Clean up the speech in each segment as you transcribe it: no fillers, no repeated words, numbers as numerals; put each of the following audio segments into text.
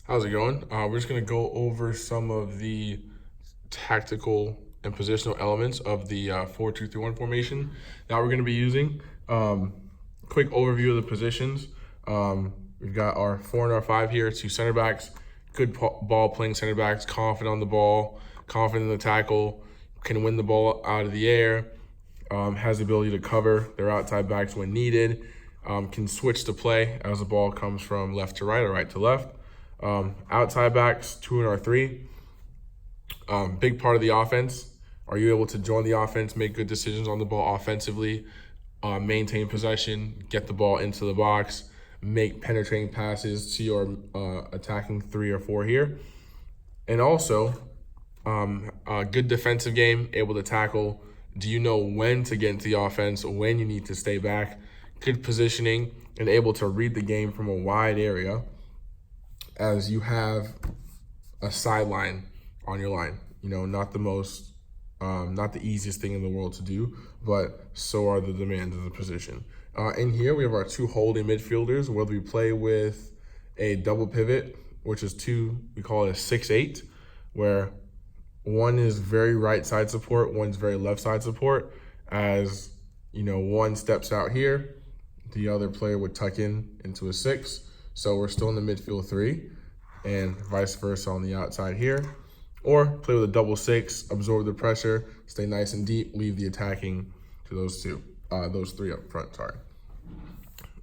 How's it going? We're just going to go over some of the tactical and positional elements of the 4-2-3-1 formation that we're going to be using. Quick overview of the positions. We've got our 4 and our 5 here, 2 center backs, good ball playing center backs, confident on the ball, confident in the tackle, can win the ball out of the air, has the ability to cover their outside backs when needed, can switch to play as the ball comes from left to right or right to left. Outside backs, 2 and our 3. Big part of the offense. Are you able to join the offense, make good decisions on the ball offensively, maintain possession, get the ball into the box, make penetrating passes to your attacking 3 or 4 here. And also, a good defensive game, able to tackle. Do you know when to get into the offense, when you need to stay back? Good positioning and able to read the game from a wide area as you have a sideline on your line. You know, not the most, not the easiest thing in the world to do, but so are the demands of the position. In here, we have our 2 holding midfielders, whether we play with a double pivot, which is 2, we call it a 6-8, where one is very right side support, one's very left side support. As you know, one steps out here, the other player would tuck into a 6. So we're still in the midfield 3, and vice versa on the outside here. Or play with a double 6, absorb the pressure, stay nice and deep, leave the attacking to those 3 up front, sorry.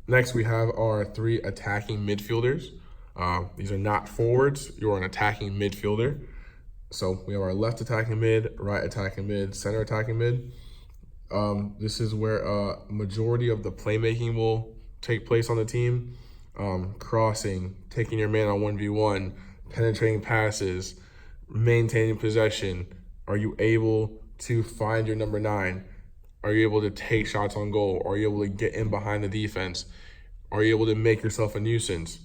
Next, we have our 3 attacking midfielders. These are not forwards, you're an attacking midfielder. So we have our left attacking mid, right attacking mid, center attacking mid. This is where a majority of the playmaking will take place on the team. Crossing, taking your man on 1v1, penetrating passes, maintaining possession. Are you able to find your number 9? Are you able to take shots on goal? Are you able to get in behind the defense? Are you able to make yourself a nuisance?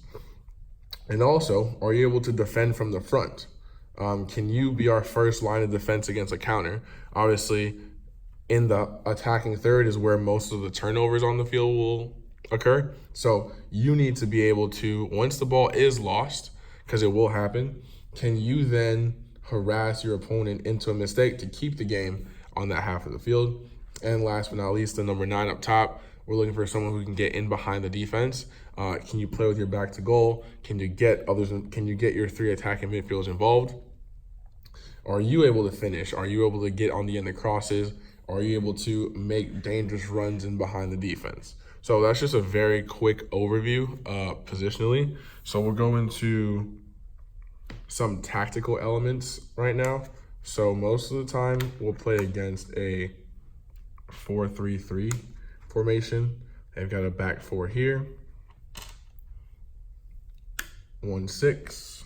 And also, are you able to defend from the front? Can you be our first line of defense against a counter? Obviously, in the attacking third is where most of the turnovers on the field will occur. So you need to be able to, once the ball is lost, because it will happen, can you then harass your opponent into a mistake to keep the game on that half of the field? And last but not least, the number 9 up top, we're looking for someone who can get in behind the defense. Can you play with your back to goal? Can you get your 3 attacking midfielders involved? Are you able to finish? Are you able to get on the end of crosses? Are you able to make dangerous runs in behind the defense? So that's just a very quick overview positionally. So we'll go into some tactical elements right now. So most of the time we'll play against a 4-3-3 formation. I've got a back 4 here. 1-6.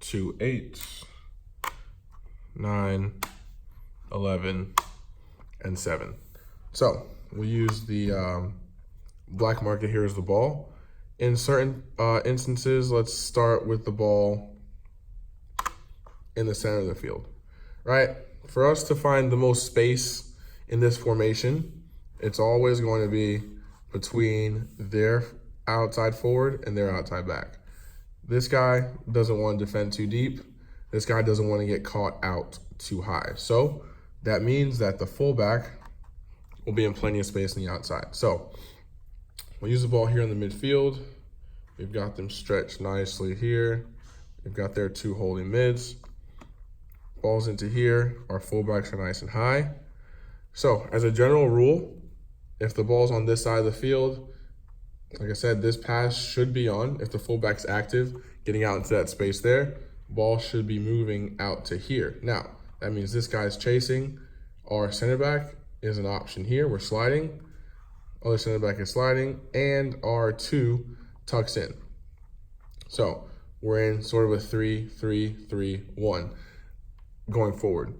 2-8. 9, 11, and 7. So we'll use the black market here as the ball. In certain instances, let's start with the ball in the center of the field, right? For us to find the most space in this formation, it's always going to be between their outside forward and their outside back. This guy doesn't want to defend too deep. This guy doesn't want to get caught out too high. So that means that the fullback will be in plenty of space on the outside. So we'll use the ball here in the midfield. We've got them stretched nicely here. We've got their 2 holding mids. Ball's into here. Our fullbacks are nice and high. So as a general rule, if the ball's on this side of the field, like I said, this pass should be on. If the fullback's active, getting out into that space there, ball should be moving out to here. Now, that means this guy's chasing. Our center back is an option here. We're sliding. Other center back is sliding. And our 2 tucks in. So we're in sort of a 3-3-3-1 going forward.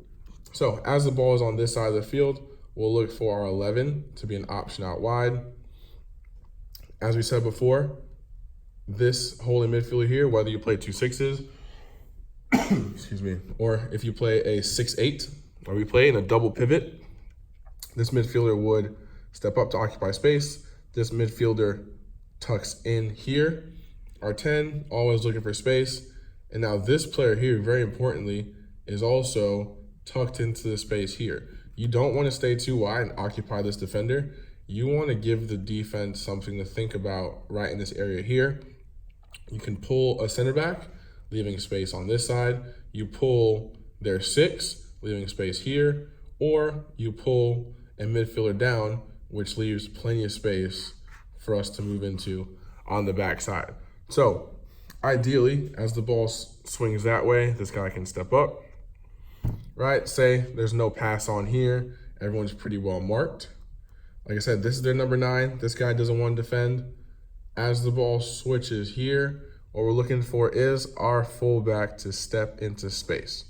So as the ball is on this side of the field, we'll look for our 11 to be an option out wide. As we said before, this holding midfielder here, whether you play 2 6s, excuse me, or if you play a 6-8, or we play in a double pivot, this midfielder would step up to occupy space. This midfielder tucks in here. Our 10, always looking for space. And now this player here, very importantly, is also tucked into the space here. You don't want to stay too wide and occupy this defender. You want to give the defense something to think about right in this area here. You can pull a center back, leaving space on this side. You pull their 6, leaving space here. Or you pull a midfielder down, which leaves plenty of space for us to move into on the back side. So ideally, as the ball swings that way, this guy can step up, right? Say there's no pass on here. Everyone's pretty well marked. Like I said, this is their number 9. This guy doesn't want to defend. As the ball switches here, what we're looking for is our fullback to step into space.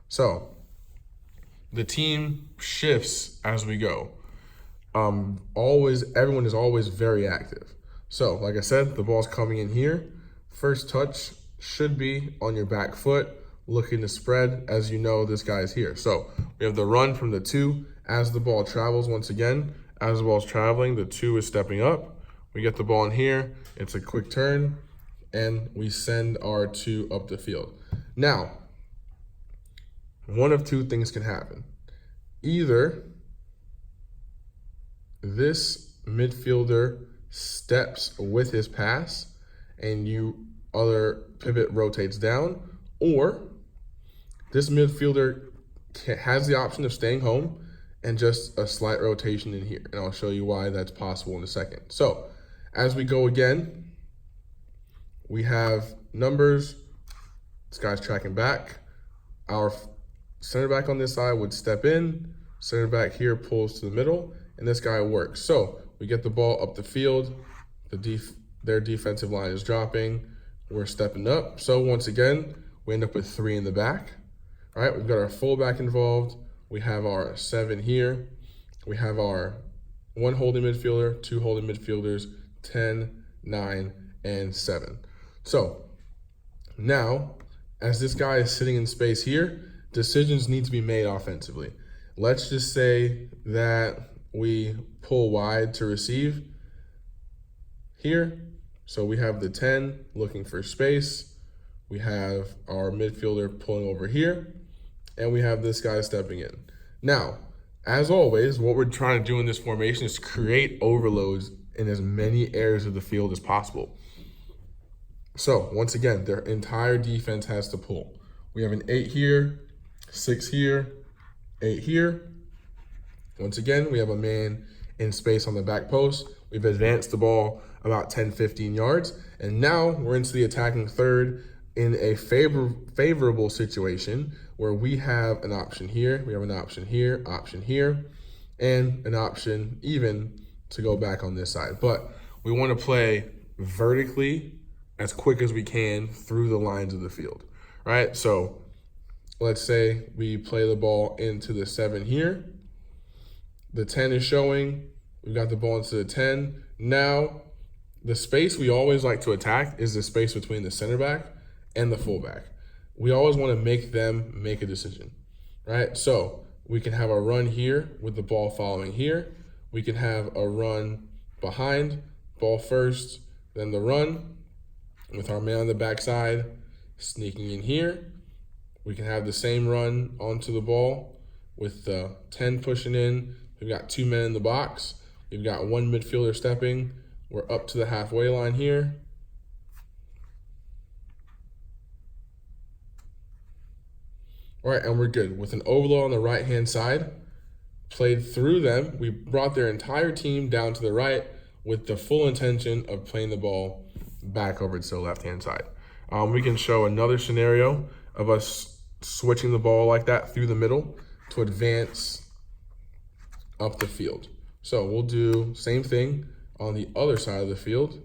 So the team shifts as we go. Everyone is always very active. So like I said, the ball's coming in here. First touch should be on your back foot, looking to spread. As you know, this guy's here. So we have the run from the 2 as the ball travels. Once again, as the ball's traveling, the 2 is stepping up. We get the ball in here. It's a quick turn, and we send our 2 up the field. Now, one of 2 things can happen. Either this midfielder steps with his pass and other pivot rotates down, or this midfielder has the option of staying home and just a slight rotation in here. And I'll show you why that's possible in a second. So as we go again, we have numbers. This guy's tracking back. Our center back on this side would step in. Center back here pulls to the middle, and this guy works. So we get the ball up the field. Their defensive line is dropping. We're stepping up. So once again, we end up with 3 in the back. All right, we've got our fullback involved. We have our 7 here. We have our 1 holding midfielder, 2 holding midfielders, 10, 9, and 7. So now, as this guy is sitting in space here, decisions need to be made offensively. Let's just say that we pull wide to receive here. So we have the 10 looking for space. We have our midfielder pulling over here, and we have this guy stepping in. Now, as always, what we're trying to do in this formation is create overloads in as many areas of the field as possible. So once again, their entire defense has to pull. We have an 8 here, 6 here, 8 here. Once again, we have a man in space on the back post. We've advanced the ball about 10, 15 yards. And now we're into the attacking third in a favorable situation where we have an option here, we have an option here, and an option even to go back on this side. But we want to play vertically as quick as we can through the lines of the field, right? So let's say we play the ball into the 7 here. The 10 is showing. We've got the ball into the 10. Now, the space we always like to attack is the space between the center back and the fullback. We always want to make them make a decision, right? So we can have a run here with the ball following here. We can have a run behind, ball first, then the run with our man on the backside sneaking in here. We can have the same run onto the ball with the 10 pushing in. We've got 2 men in the box. We've got 1 midfielder stepping. We're up to the halfway line here. All right, and we're good. With an overload on the right-hand side, played through them. We brought their entire team down to the right with the full intention of playing the ball back over to the left-hand side. We can show another scenario of us switching the ball like that through the middle to advance up the field. So we'll do same thing on the other side of the field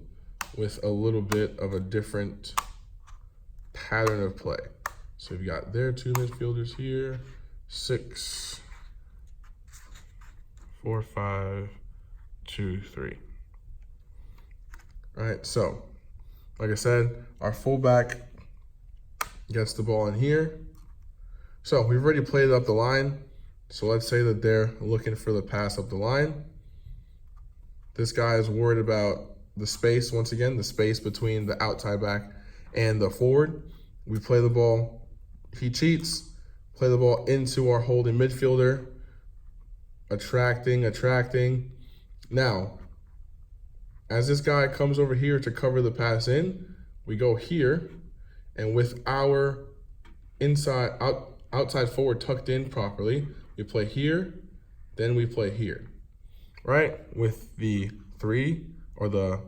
with a little bit of a different pattern of play. So we've got their 2 midfielders here, 6, 4, 5, 2, 3. All right, so like I said, our fullback gets the ball in here. So we've already played up the line. So let's say that they're looking for the pass up the line. This guy is worried about the space, once again, the space between the outside back and the forward. We play the ball, he cheats, play the ball into our holding midfielder, attracting. Now, as this guy comes over here to cover the pass in, we go here, and with our outside forward tucked in properly, we play here, then we play here, right? With the three, or the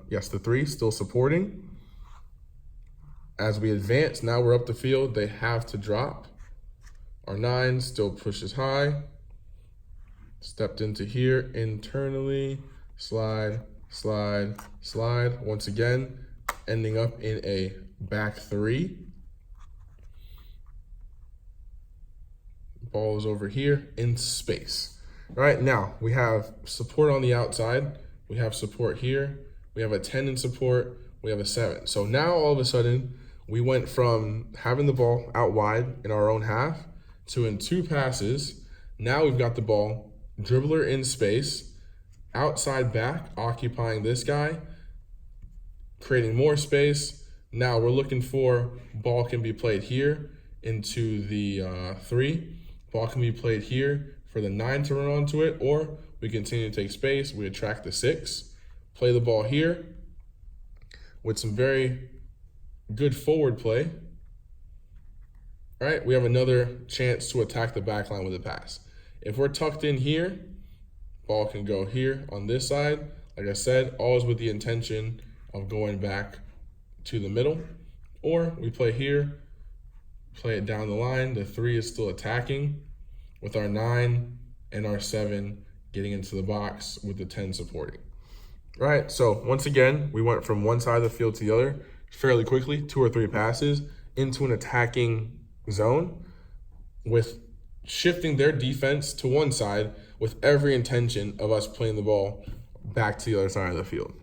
three still supporting. As we advance, now we're up the field, they have to drop. Our 9 still pushes high, stepped into here internally, slide. Once again, ending up in a back 3. Ball is over here in space. All right, now we have support on the outside. We have support here. We have a 10 in support. We have a 7. So now all of a sudden, we went from having the ball out wide in our own half to in 2 passes. Now we've got the ball, dribbler in space, outside back occupying this guy, creating more space. Now we're looking for ball can be played here into the 3. Ball can be played here for the 9 to run onto it, or we continue to take space. We attract the 6, play the ball here with some very good forward play. All right, we have another chance to attack the back line with a pass. If we're tucked in here, ball can go here on this side. Like I said, always with the intention of going back to the middle. Or we play here, play it down the line. The 3 is still attacking with our 9 and our 7 getting into the box with the 10 supporting. All right, so once again, we went from one side of the field to the other fairly quickly, 2 or 3 passes into an attacking zone with shifting their defense to one side with every intention of us playing the ball back to the other side of the field.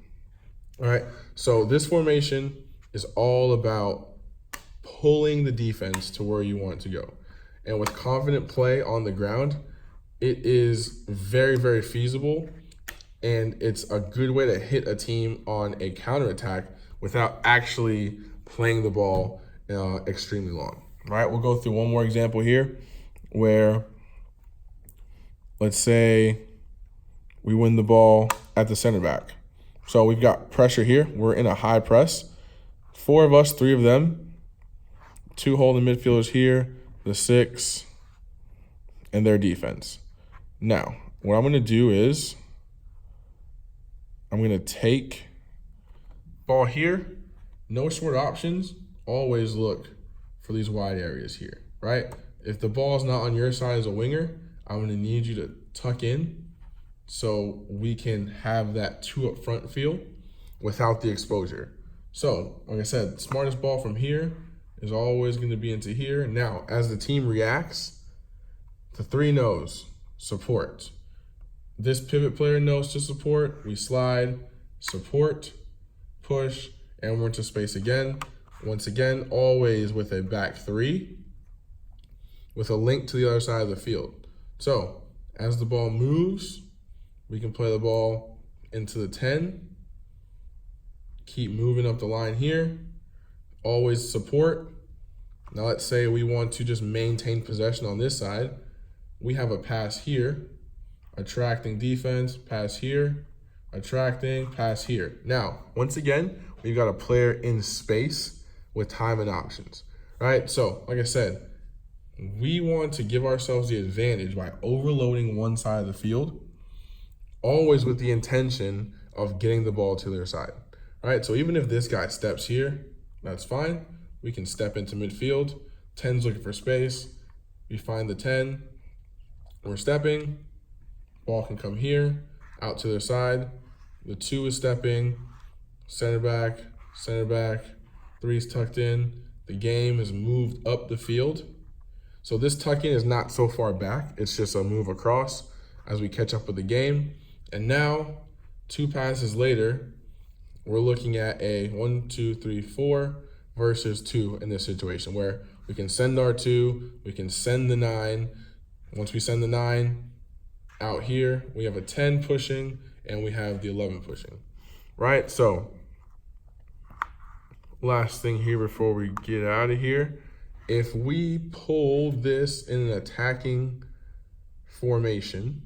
All right, so this formation is all about pulling the defense to where you want it to go. And with confident play on the ground, it is very, very feasible, and it's a good way to hit a team on a counterattack without actually playing the ball extremely long. All right, we'll go through one more example here where, let's say we win the ball at the center back. So we've got pressure here. We're in a high press. 4 of us, 3 of them, 2 holding midfielders here, the 6, and their defense. Now, what I'm going to do is I'm going to take ball here. No short options. Always look for these wide areas here, right? If the ball is not on your side as a winger, I'm going to need you to tuck in so we can have that 2 up front feel without the exposure. So, like I said, smartest ball from here is always going to be into here. Now, as the team reacts, the 3 knows support. This pivot player knows to support. We slide, support, push, and we're into space again. Once again, always with a back 3 with a link to the other side of the field. So, as the ball moves, we can play the ball into the 10. Keep moving up the line here. Always support. Now let's say we want to just maintain possession on this side. We have a pass here, attracting defense, pass here, attracting, pass here. Now, once again, we've got a player in space with time and options, right? So, like I said, we want to give ourselves the advantage by overloading one side of the field, always with the intention of getting the ball to their side, right? So even if this guy steps here, that's fine. We can step into midfield. 10's looking for space. We find the 10. We're stepping. Ball can come here, out to their side. The 2 is stepping. Center back, 3's tucked in. The game has moved up the field. So this tuck-in is not so far back. It's just a move across as we catch up with the game. And now, 2 passes later, we're looking at a 1, 2, 3, 4 versus 2 in this situation where we can send our 2, we can send the 9. Once we send the 9 out here, we have a 10 pushing and we have the 11 pushing. right? So last thing here before we get out of here, if we pull this in an attacking formation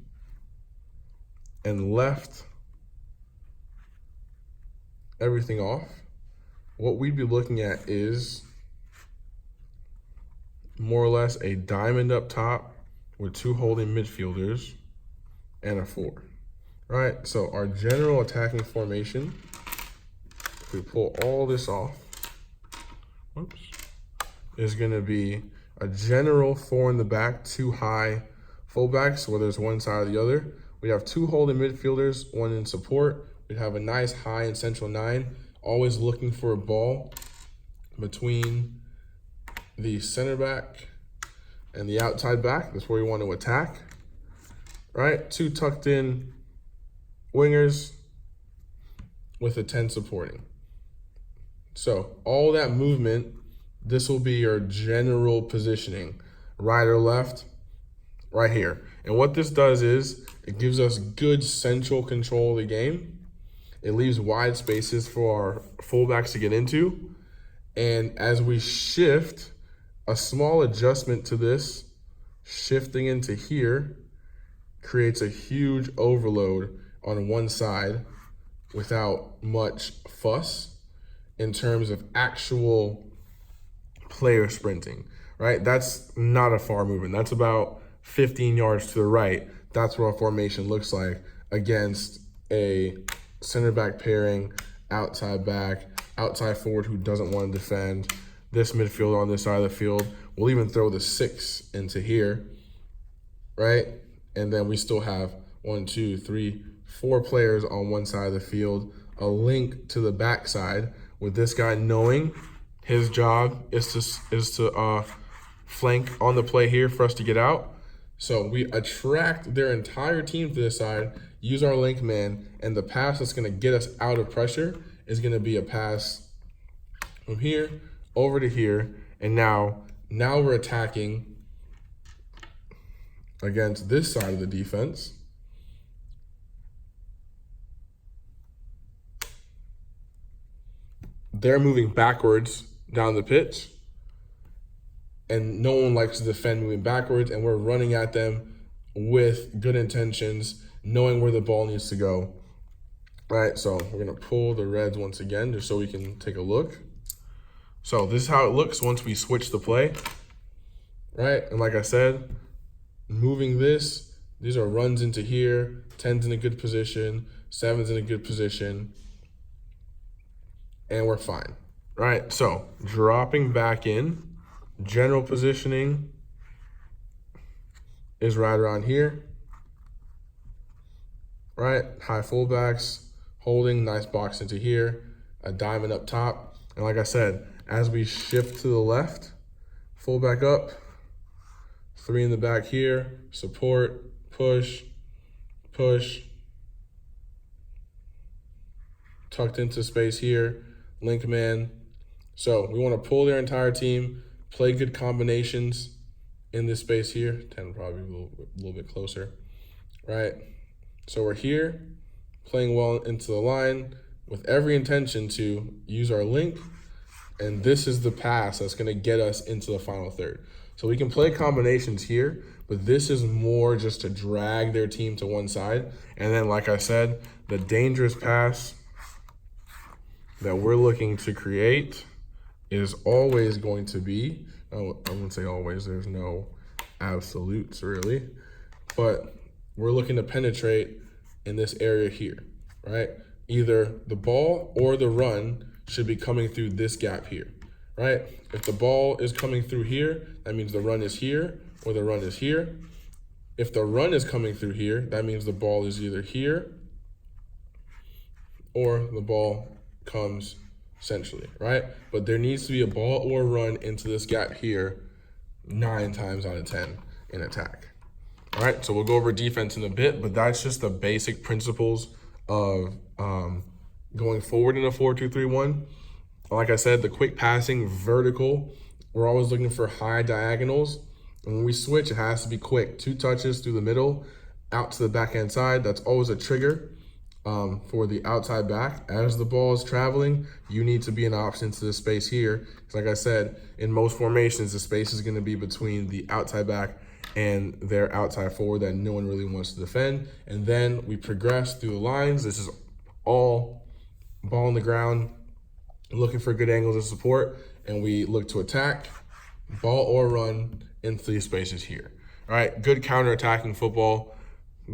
and left everything off, what we'd be looking at is more or less a diamond up top with 2 holding midfielders and a 4, right? So our general attacking formation, if we pull all this off, is going to be a general 4 in the back, 2 high fullbacks, whether it's one side or the other. We have 2 holding midfielders, 1 in support. We'd have a nice high and central 9, always looking for a ball between the center back and the outside back. That's where we want to attack, right? 2 tucked in wingers with a 10 supporting. So all that movement, this will be your general positioning, right or left, right here. And what this does is it gives us good central control of the game. It leaves wide spaces for our fullbacks to get into. And as we shift, a small adjustment to this, shifting into here, creates a huge overload on one side without much fuss in terms of actual player sprinting, right? That's not a far movement. That's about 15 yards to the right. That's what our formation looks like against a center back pairing, outside back, outside forward who doesn't want to defend, this midfielder on this side of the field. We'll even throw the 6 into here, right? And then we still have 1, 2, 3, 4 players on one side of the field, a link to the backside with this guy knowing his job is to flank on the play here for us to get out. So we attract their entire team to this side, use our link man, and the pass that's going to get us out of pressure is going to be a pass from here over to here. And now we're attacking against this side of the defense. They're moving backwards down the pitch, and no one likes to defend moving backwards, and we're running at them with good intentions, knowing where the ball needs to go. All right, so we're going to pull the reds once again just so we can take a look. So this is how it looks once we switch the play, right? And like I said, moving this, these are runs into here, 10's in a good position, 7's in a good position, and we're fine, right? So dropping back in, general positioning is right around here, right? High fullbacks, holding, nice box into here, a diamond up top. And like I said, as we shift to the left, fullback up, 3 in the back here, support, push, push, tucked into space here, link man. So we want to pull their entire team, play good combinations in this space here. 10 probably a little bit closer, right? So we're here, playing well into the line with every intention to use our link. And this is the pass that's going to get us into the final third. So we can play combinations here, but this is more just to drag their team to one side. And then, like I said, the dangerous pass that we're looking to create is always going to be, I wouldn't say always, there's no absolutes really, but we're looking to penetrate in this area here, right? Either the ball or the run should be coming through this gap here, right? If the ball is coming through here, that means the run is here or the run is here. If the run is coming through here, that means the ball is either here or the ball comes centrally, right? But there needs to be a ball or run into this gap here 9 times out of 10 in attack. All right, so we'll go over defense in a bit, but that's just the basic principles of going forward in a 4-2-3-1. Like I said, the quick passing, vertical, we're always looking for high diagonals. And when we switch, it has to be quick. 2 touches through the middle, out to the backhand side. That's always a trigger for the outside back. As the ball is traveling, you need to be an option to the space here. Like I said, in most formations, the space is going to be between the outside back and their outside forward that no one really wants to defend. And then we progress through the lines. This is all ball on the ground, looking for good angles of support, and we look to attack, ball or run into these spaces here. All right, good counter-attacking football,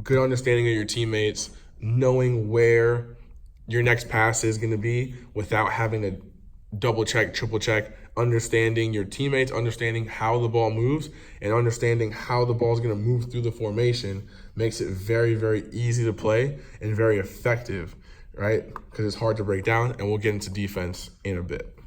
good understanding of your teammates, knowing where your next pass is going to be without having to double check, triple check, understanding your teammates, understanding how the ball moves, and understanding how the ball is going to move through the formation makes it very, very easy to play and very effective, right? Because it's hard to break down, and we'll get into defense in a bit.